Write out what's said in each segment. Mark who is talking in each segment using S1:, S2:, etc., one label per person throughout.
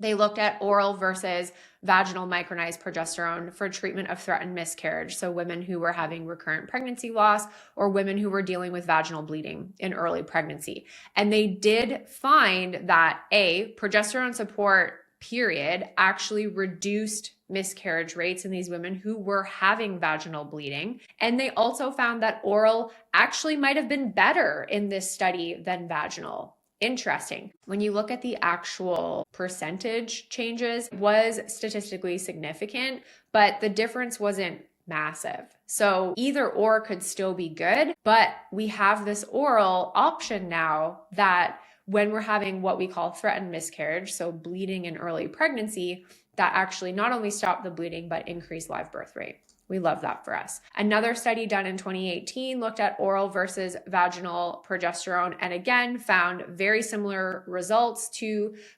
S1: They looked at oral versus vaginal micronized progesterone for treatment of threatened miscarriage. So women who were having recurrent pregnancy loss or women who were dealing with vaginal bleeding in early pregnancy. And they did find that progesterone support period actually reduced miscarriage rates in these women who were having vaginal bleeding. And they also found that oral actually might have been better in this study than vaginal. Interesting. When you look at the actual percentage changes, it was statistically significant, but the difference wasn't massive. So either or could still be good, but we have this oral option now that when we're having what we call threatened miscarriage, so bleeding in early pregnancy, that actually not only stop the bleeding, but increase live birth rate. We love that for us. Another study done in 2018 looked at oral versus vaginal progesterone and again found very similar results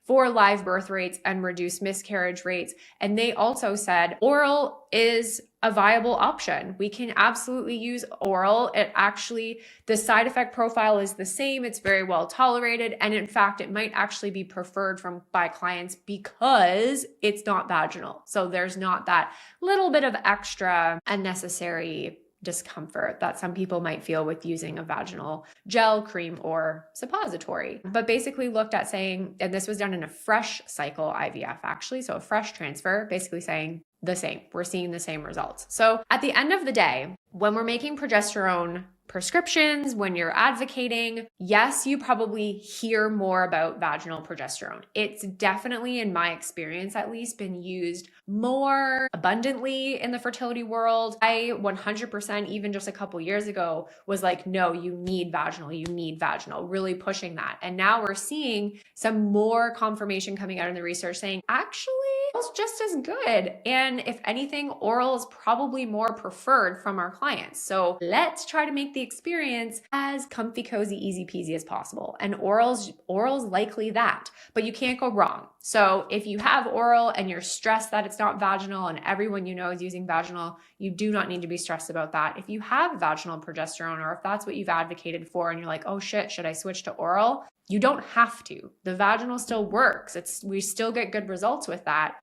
S1: for live birth rates and reduced miscarriage rates. And they also said oral is a viable option. We can absolutely use oral. The side effect profile is the same. It's very well tolerated. And in fact, it might actually be preferred by clients because it's not vaginal. So there's not that little bit of extra unnecessary discomfort that some people might feel with using a vaginal gel, cream, or suppository. But basically looked at saying, and this was done in a fresh cycle IVF actually, so a fresh transfer, basically saying the same. We're seeing the same results. So at the end of the day, when we're making progesterone prescriptions, when you're advocating, yes, you probably hear more about vaginal progesterone. It's definitely, in my experience at least, been used more abundantly in the fertility world. I 100%, even just a couple years ago, was like, no, you need vaginal, really pushing that. And now we're seeing some more confirmation coming out in the research saying, actually, it's just as good. And if anything, oral is probably more preferred from our clients. So let's try to make the experience as comfy, cozy, easy peasy as possible. And oral's likely that, but you can't go wrong. So if you have oral and you're stressed that it's not vaginal and everyone you know is using vaginal, you do not need to be stressed about that. If you have vaginal progesterone or if that's what you've advocated for and you're like, oh shit, should I switch to oral? You don't have to. The vaginal still works. We still get good results with that.